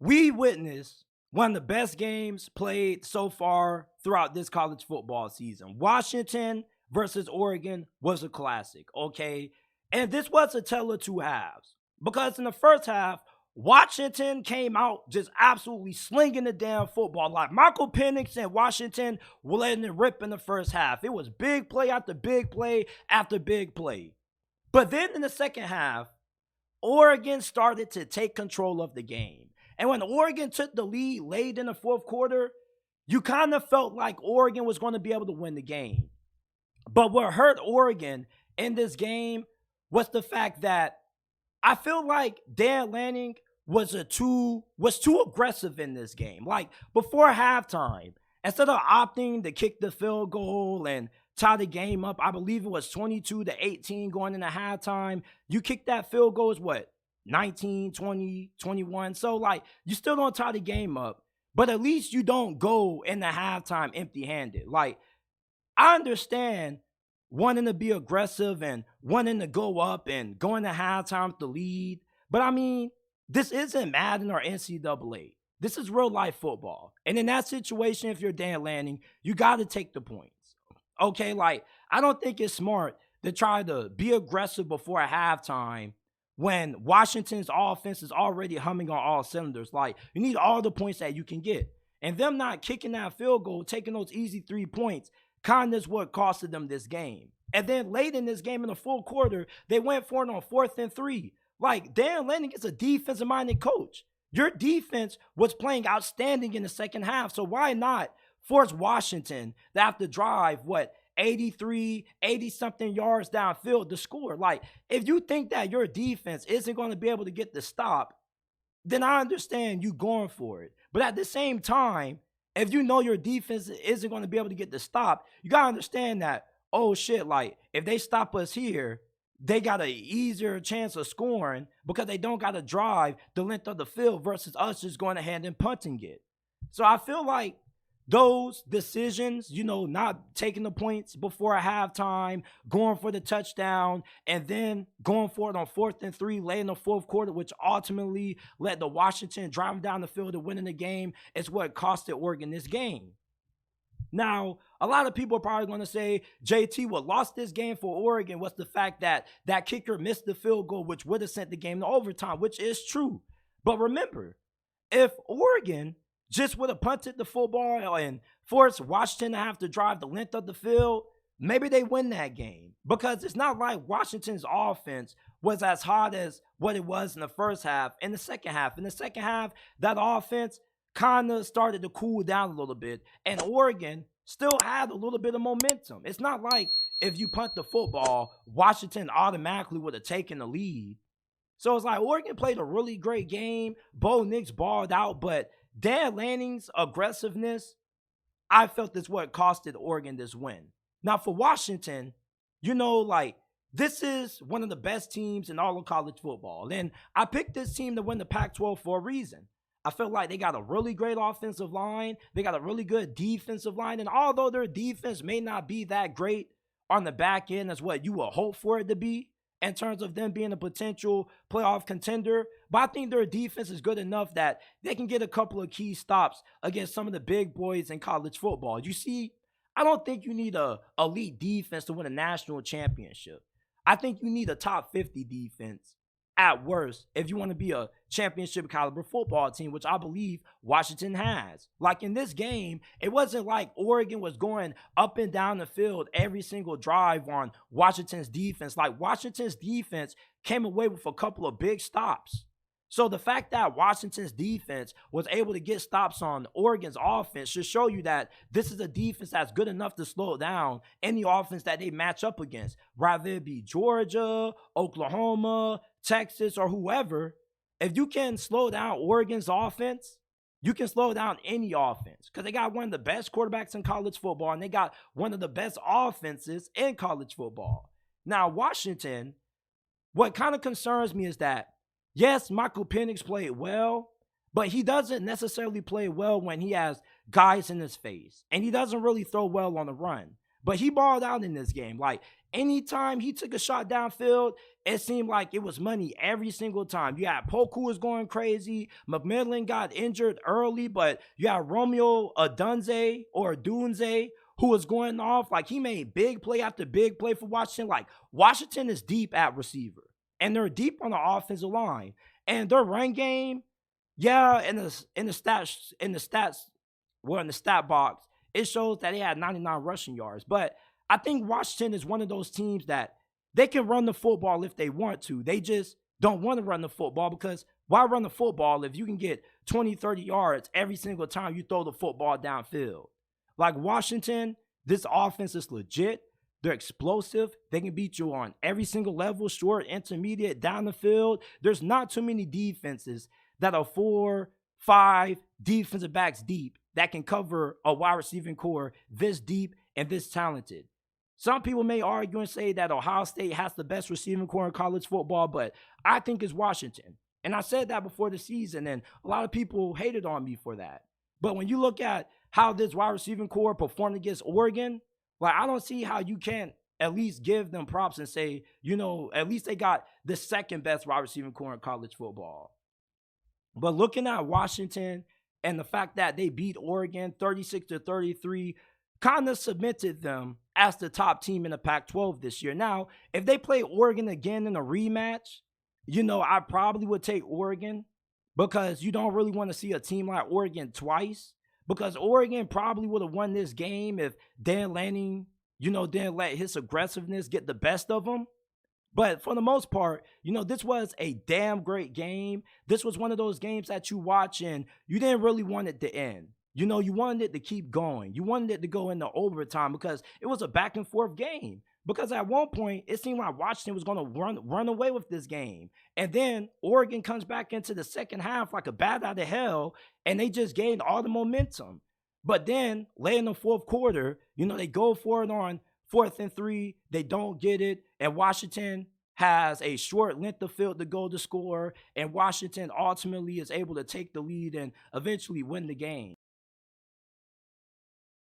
We witnessed one of the best games played so far throughout this college football season. Washington versus Oregon was a classic, okay? And this was a tale of two halves because in the first half, Washington came out just absolutely slinging the damn football. Like Micheal Penix and Washington were letting it rip in the first half. It was big play after big play after big play. But then in the second half, Oregon started to take control of the game. And when Oregon took the lead late in the fourth quarter, you kind of felt like Oregon was going to be able to win the game. But what hurt Oregon in this game was the fact that I feel like Dan Lanning was too aggressive in this game. Like before halftime, instead of opting to kick the field goal and tie the game up, I believe it was 22-18 going into halftime. You kick that field goal is what? 19, 20, 21. So like you still don't tie the game up, but at least you don't go in the halftime empty-handed. Like I understand wanting to be aggressive and wanting to go up and going to halftime with the lead. But I mean, this isn't Madden or NCAA. This is real life football. And in that situation, if you're Dan Lanning, you got to take the points. Okay, like I don't think it's smart to try to be aggressive before a halftime when Washington's offense is already humming on all cylinders. Like you need all the points that you can get. And them not kicking that field goal, taking those easy 3 points, kind of is what costed them this game. And then late in this game in the full quarter, they went for it on 4th and 3. Like Dan Lanning is a defensive-minded coach. Your defense was playing outstanding in the second half. So why not force Washington to have to drive, 80-something yards downfield to score? Like, if you think that your defense isn't going to be able to get the stop, then I understand you going for it. But at the same time, if you know your defense isn't going to be able to get the stop, you got to understand that, oh shit, like, if they stop us here, they got an easier chance of scoring because they don't got to drive the length of the field versus us just going ahead and punting it. So I feel like those decisions, not taking the points before a halftime, going for the touchdown, and then going for it on 4th and 3 late in the fourth quarter, which ultimately led to Washington driving down the field and winning the game, is what costed Oregon this game. Now, a lot of people are probably going to say, JT, what lost this game for Oregon was the fact that that kicker missed the field goal, which would have sent the game to overtime, which is true. But remember, if Oregon just would have punted the football and forced Washington to have to drive the length of the field, maybe they win that game. Because it's not like Washington's offense was as hot as what it was in the first half. In the second half, that offense kind of started to cool down a little bit, and Oregon still had a little bit of momentum. It's not like if you punt the football, Washington automatically would have taken the lead. So it's like Oregon played a really great game. Bo Nix balled out, but Dan Lanning's aggressiveness, I felt is what costed Oregon this win. Now for Washington, this is one of the best teams in all of college football. And I picked this team to win the Pac-12 for a reason. I feel like they got a really great offensive line. They got a really good defensive line. And although their defense may not be that great on the back end as what you would hope for it to be in terms of them being a potential playoff contender, but I think their defense is good enough that they can get a couple of key stops against some of the big boys in college football. You see, I don't think you need a elite defense to win a national championship. I think you need a top 50 defense at worst if you want to be a championship caliber football team, which I believe Washington has. Like in this game, it wasn't like Oregon was going up and down the field every single drive on Washington's defense. Like Washington's defense came away with a couple of big stops. So the fact that Washington's defense was able to get stops on Oregon's offense should show you that this is a defense that's good enough to slow down any offense that they match up against, rather it be Georgia, Oklahoma, Texas, or whoever. If you can slow down Oregon's offense, you can slow down any offense because they got one of the best quarterbacks in college football and they got one of the best offenses in college football. Now, Washington, what kind of concerns me is that yes, Micheal Penix played well, but he doesn't necessarily play well when he has guys in his face. And he doesn't really throw well on the run. But he balled out in this game. Like, anytime he took a shot downfield, it seemed like it was money every single time. You had Poku was going crazy. McMillan got injured early, but you had Romeo Odunze, who was going off. Like, he made big play after big play for Washington. Like, Washington is deep at receiver, and they're deep on the offensive line. And their run game, yeah, in the stat box, it shows that they had 99 rushing yards. But I think Washington is one of those teams that they can run the football if they want to. They just don't want to run the football, because why run the football if you can get 20, 30 yards every single time you throw the football downfield? Like, Washington, this offense is legit. They're explosive. They can beat you on every single level, short, intermediate, down the field. There's not too many defenses that are 4, 5 defensive backs deep that can cover a wide receiving core this deep and this talented. Some people may argue and say that Ohio State has the best receiving core in college football, but I think it's Washington. And I said that before the season, and a lot of people hated on me for that. But when you look at how this wide receiving core performed against Oregon, like, I don't see how you can't at least give them props and say, at least they got the second best wide receiving core in college football. But looking at Washington and the fact that they beat Oregon 36-33, kind of cemented them as the top team in the Pac-12 this year. Now, if they play Oregon again in a rematch, I probably would take Oregon, because you don't really want to see a team like Oregon twice, because Oregon probably would have won this game if Dan Lanning, didn't let his aggressiveness get the best of him. But for the most part, this was a damn great game. This was one of those games that you watch and you didn't really want it to end. You wanted it to keep going. You wanted it to go into overtime, because it was a back and forth game. Because at one point, it seemed like Washington was going to run away with this game. And then Oregon comes back into the second half like a bat out of hell, and they just gained all the momentum. But then, late in the fourth quarter, they go for it on 4th and 3. They don't get it, and Washington has a short length of field to go to score, and Washington ultimately is able to take the lead and eventually win the game.